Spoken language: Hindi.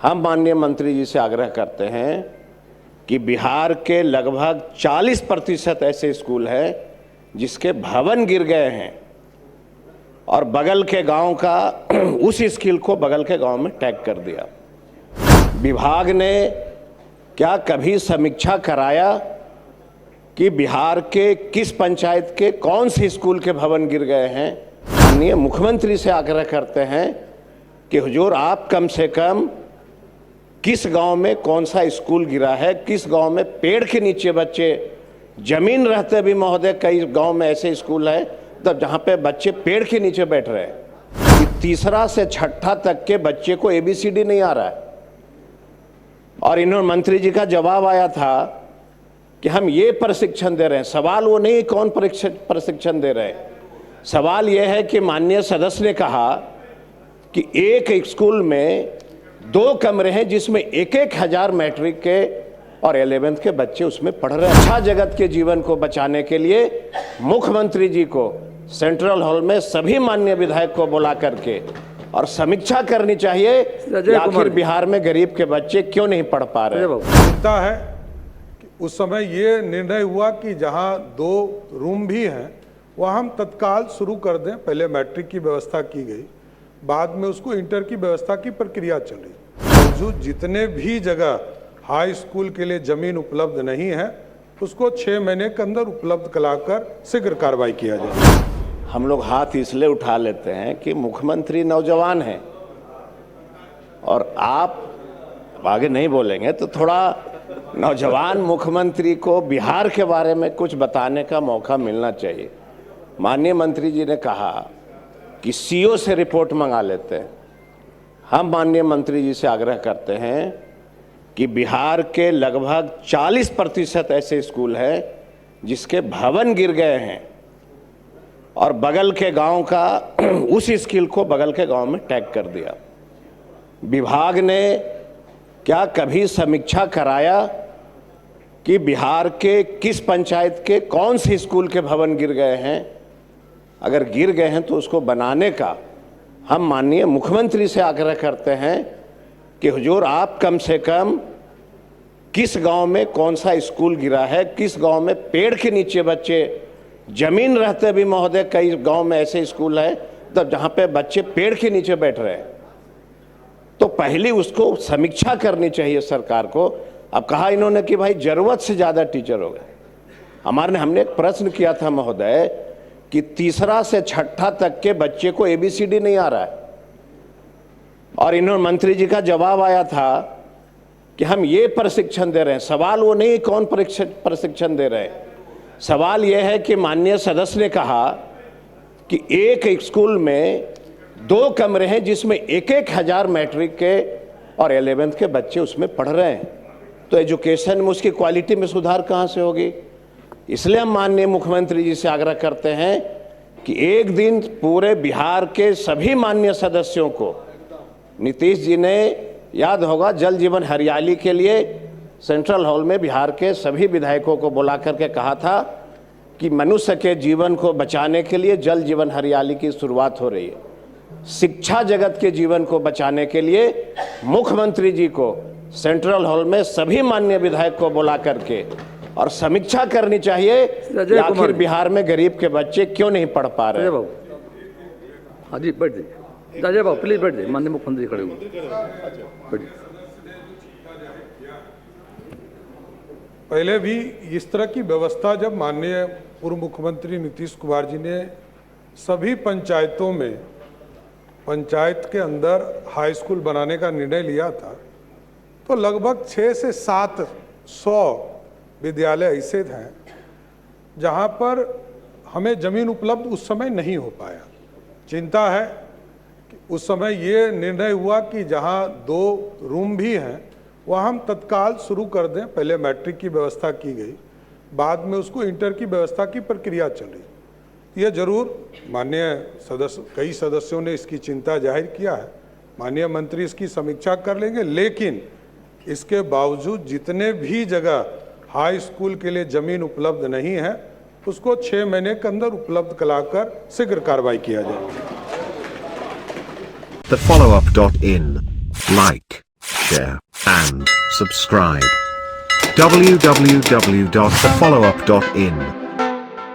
हम माननीय मंत्री जी से आग्रह करते हैं कि बिहार के लगभग 40% ऐसे स्कूल हैं जिसके भवन गिर गए हैं और बगल के गांव का उस स्कूल को बगल के गांव में टैग कर दिया। विभाग ने क्या कभी समीक्षा कराया कि बिहार के किस पंचायत के कौन से स्कूल के भवन गिर गए हैं? माननीय मुख्यमंत्री से आग्रह करते हैं कि हुजूर आप कम से कम किस गांव में कौन सा स्कूल गिरा है, किस गांव में पेड़ के नीचे बच्चे, जमीन रहते भी महोदय कई गांव में ऐसे स्कूल है तब जहां पे बच्चे पेड़ के नीचे बैठ रहे हैं कि तीसरा से छठा तक के बच्चे को ABCD नहीं आ रहा है। और इन्होंने मंत्री जी का जवाब आया था कि हम ये प्रशिक्षण दे रहे हैं। सवाल वो नहीं कौन प्रशिक्षण दे रहे हैं, सवाल यह है कि माननीय सदस्य ने कहा कि एक स्कूल में 2 कमरे हैं जिसमें 1-1 हजार मैट्रिक के और 11th के बच्चे उसमें पढ़ रहे हैं। अच्छा जगत के जीवन को बचाने के लिए मुख्यमंत्री जी को सेंट्रल हॉल में सभी माननीय विधायक को बुला करके और समीक्षा करनी चाहिए कि आखिर बिहार में गरीब के बच्चे क्यों नहीं पढ़ पा रहे। चिंता है कि उस समय ये निर्णय हुआ कि जहां 2 रूम भी हैं वह हम तत्काल शुरू कर दें। पहले मैट्रिक की व्यवस्था की गई, बाद में उसको इंटर की व्यवस्था की प्रक्रिया चल रही। जो जितने भी जगह हाई स्कूल के लिए जमीन उपलब्ध नहीं है उसको 6 महीने के अंदर उपलब्ध कराकर शीघ्र कार्रवाई किया जाए। हम लोग हाथ इसलिए उठा लेते हैं कि मुख्यमंत्री नौजवान हैं और आप आगे नहीं बोलेंगे तो थोड़ा नौजवान मुख्यमंत्री को बिहार के बारे में कुछ बताने का मौका मिलना चाहिए। माननीय मंत्री जी ने कहा कि CO से रिपोर्ट मंगा लेते हैं। हम माननीय मंत्री जी से आग्रह करते हैं कि बिहार के लगभग 40% ऐसे स्कूल हैं जिसके भवन गिर गए हैं और बगल के गांव का उस स्कूल को बगल के गांव में टैग कर दिया। विभाग ने क्या कभी समीक्षा कराया कि बिहार के किस पंचायत के कौन से स्कूल के भवन गिर गए हैं? अगर गिर गए हैं तो उसको बनाने का हम माननीय मुख्यमंत्री से आग्रह करते हैं कि हुजूर आप कम से कम किस गांव में कौन सा स्कूल गिरा है, किस गांव में पेड़ के नीचे बच्चे, जमीन रहते भी महोदय कई गांव में ऐसे स्कूल है तब जहां पे बच्चे पेड़ के नीचे बैठ रहे हैं। तो पहले उसको समीक्षा करनी चाहिए सरकार को। अब कहा इन्होंने कि भाई जरूरत से ज्यादा टीचर हो गए। हमने एक प्रश्न किया था महोदय कि तीसरा से छठा तक के बच्चे को ABCD नहीं आ रहा है और इन्होंने मंत्री जी का जवाब आया था कि हम ये प्रशिक्षण दे रहे हैं। सवाल वो नहीं कौन प्रशिक्षण दे रहे हैं, सवाल यह है कि माननीय सदस्य ने कहा कि एक स्कूल में 2 कमरे हैं जिसमें 1-1 हजार मैट्रिक के और 11th के बच्चे उसमें पढ़ रहे हैं। तो एजुकेशन में उसकी क्वालिटी में सुधार कहाँ से होगी? इसलिए हम माननीय मुख्यमंत्री जी से आग्रह करते हैं कि एक दिन पूरे बिहार के सभी माननीय सदस्यों को, नीतीश जी ने याद होगा जल जीवन हरियाली के लिए सेंट्रल हॉल में बिहार के सभी विधायकों को बुला करके कहा था कि मनुष्य के जीवन को बचाने के लिए जल जीवन हरियाली की शुरुआत हो रही है। शिक्षा जगत के जीवन को बचाने के लिए मुख्यमंत्री जी को सेंट्रल हॉल में सभी माननीय विधायक को बुला करके और समीक्षा करनी चाहिए कि आखिर बिहार में गरीब के बच्चे क्यों नहीं पढ़ पा रहे। हाँ जी, बैठ जाइए राजा बाबू, प्लीज बैठ जाइए। माननीय मुख्यमंत्री खड़े हुए। पहले भी इस तरह की व्यवस्था जब माननीय पूर्व मुख्यमंत्री नीतीश कुमार जी ने सभी पंचायतों में पंचायत के अंदर हाई स्कूल बनाने का निर्णय लिया था तो लगभग 600 से 700 विद्यालय ऐसे हैं जहां पर हमें जमीन उपलब्ध उस समय नहीं हो पाया। चिंता है कि उस समय ये निर्णय हुआ कि जहां 2 रूम भी हैं वह हम तत्काल शुरू कर दें। पहले मैट्रिक की व्यवस्था की गई, बाद में उसको इंटर की व्यवस्था की प्रक्रिया चल रही। ये जरूर माननीय कई सदस्यों ने इसकी चिंता जाहिर किया है, माननीय मंत्री इसकी समीक्षा कर लेंगे। लेकिन इसके बावजूद जितने भी जगह हाई स्कूल के लिए जमीन उपलब्ध नहीं है उसको 6 महीने के अंदर उपलब्ध कराकर शीघ्र कार्रवाई किया जाए। TheFollowUp.in. Like, share, and subscribe. www.thefollowup.in